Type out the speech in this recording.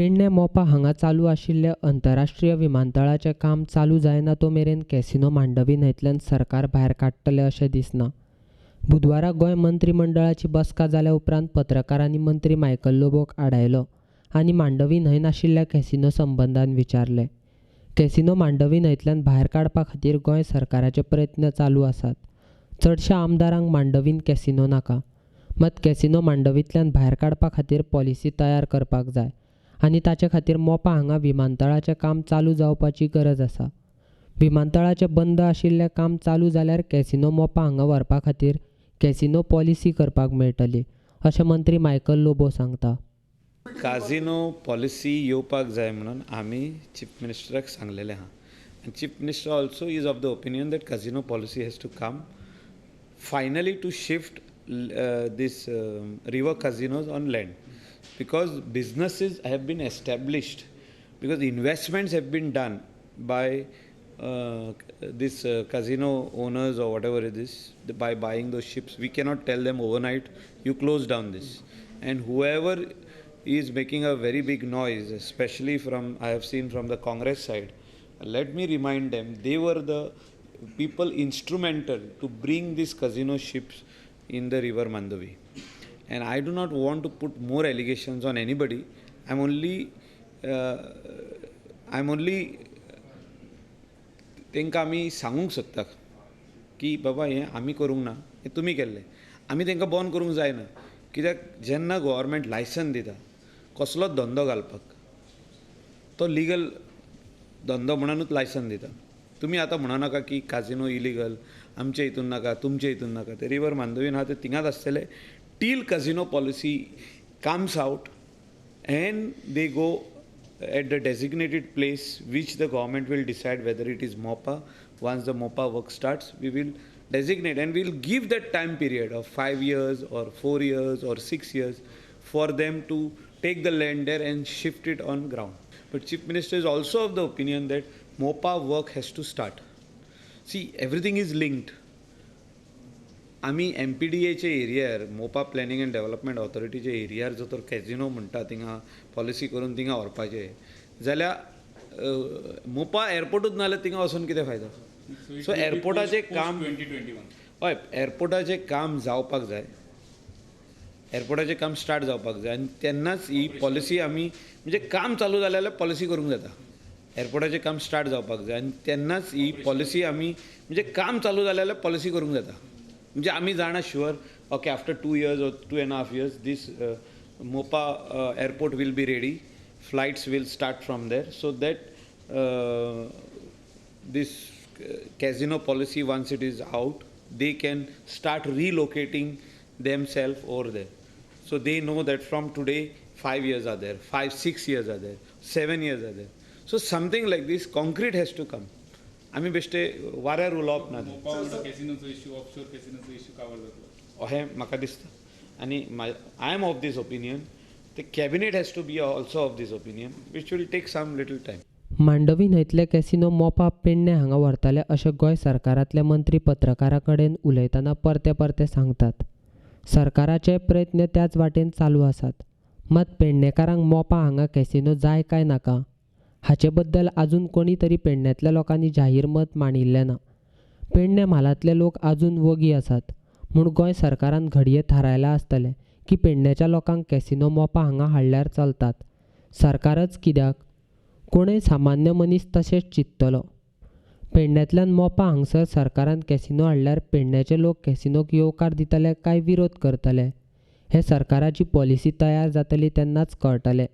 पेडणे मोपा हांगा चालू आशिल्ले अंतरराष्ट्रीय विमानतळाचें काम चालू जायना तो मेरेन कॅसिनो मांडवी न्हंयतल्यान सरकार भायर काडटलें अशें दिसना. बुधवारा गोंय मंत्रिमंडळाची बसका जाल्या उपरांत पत्रकारांनी मंत्री मायकल लोबोक आडायलो आनी मांडवी न्हंयन आशिल्ल्या कॅसिनो संबंदान विचारलें. कॅसिनो मांडवी न्हंयतल्यान भायर काडपा खातीर गोंय सरकाराचे प्रयत्न चालू आसात. चडशा आमदारांक मांडवीन कॅसिनो नाका, मात कॅसिनो मांडवींतल्यान भायर काडपा खातीर पॉलिसी तयार करपाक जाय आनी ताचे खातीर मोपा हांगा विमानतळाचें काम चालू जावपाची गरज आसा. विमानतळाचें बंद आशिल्लें काम चालू जाल्यार कॅसिनो मोपा हांगा व्हरपा खातीर कॅसिनो पॉलिसी करपाक मेळटली अशें मंत्री मायकल लोबो सांगता. काजिनो पॉलिसी येवपाक जाय म्हणून आमी चीफ मिनिस्टराक सांगलेलें आहा. Chief minister also is of the opinion that casino policy has to come finally to shift this river casinos on land, because businesses have been established, because investments have been done by this casino owners or whatever it is, by buying those ships. We cannot tell them overnight you close down this, and whoever is making a very big noise, especially from, I have seen from the Congress side, let me remind them, they were the people instrumental to bring these casino ships in the river Mandavi, and I do not want to put more allegations on anybody. I'm only तेंकां आमी सांगूंक सोदता की बाबा हें आमी करूंक ना, हें तुमी केल्लें. आमी तेंकां बंद करूंक जायना, कित्याक जेन्ना गव्हर्मेंट लायसन दिता कसलोच धंदो घालपाक, तो लिगल धंदो म्हणूनच लायसन दिता. तुमी आतां म्हणनाका की काजिनो इलिगल, आमचे हितून नाका, तुमचे हितून नाका. ते रिवर मांडवीन आहा ते थिंगाच आसतले till casino policy comes out and they go at the designated place which the government will decide whether it is MOPA. Once the MOPA work starts, we will designate and we will give that time period of 5 years or 4 years or 6 years for them to take the land there and shift it on ground. But Chief Minister is also of the opinion that MOPA work has to start. See, everything is linked. आमी MPDAचे एरियार, मोपा planning end development ऑथॉरिटीचे एरियार जो तर casino म्हणटा थिंगा policy करून थिंगा व्हरपाचें जाल्यार मोपा एअरपोर्टूच ना जाल्यार थिंगा वचून कितें फायदो. सो एअरपोर्टाचें काम हय एअरपोर्टाचें काम जावपाक जाय, एअरपोर्टाचें काम स्टार्ट जावपाक जाय आनी तेन्नाच ही पॉलिसी आमी म्हणजे काम चालू जालें जाल्यार पॉलिसी करूंक जाता. एअरपोर्टाचें काम स्टार्ट जावपाक जाय आनी तेन्नाच ही पॉलिसी आमी म्हणजे काम चालू जालें जाल्यार पॉलिसी करूंक जाता. म्हणजे आमी जाणा sure okay after 2 years or 2.5 years this Mopa airport will be ready, flights will start from there, so that this casino policy once it is out they can start relocating themselves over there. So they know that from today 5 years are there, 5-6 years are there, 7 years are there. So something like this concrete has to come. आमी बेश्टे वाऱ्यार उलोवप ना. अहें म्हाका दिसता आनी I am of this opinion, the cabinet has to be also of this opinion which will take some little time. Mandovi न्हंयतले कॅसिनो मोपा पेडणे हांगा व्हरतले अशें गोंय सरकारांतले मंत्री पत्रकारां कडेन उलयतना परते परते सांगतात. सरकाराचे प्रयत्न त्याच वाटेन चालू आसात, मात पेडणेकारांक मोपा हांगा कॅसिनो जाय काय नाका हाचे बद्दल आजून कोणी तरी पेडण्यातल्या लोकांनी जाहीर मत मांडिल्लें ना. पेडणे म्हालांतले लोक आजून वगी आसात म्हूण गोंय सरकारान घडये थारायला आसतलें की पेडण्याच्या लोकांक कॅसिनो मोपा हांगा हाडल्यार चलतात. सरकारच कित्याक, कोणय सामान्य मनीस तशेंच चिंततलो. पेडण्यातल्यान मोपा हांगसर सरकारान कॅसिनो हाडल्यार पेडण्याचे लोक कॅसिनोक येवकार दितले काय विरोध करतले हें सरकाराची पॉलिसी तयार जातली तेन्नाच कळटलें.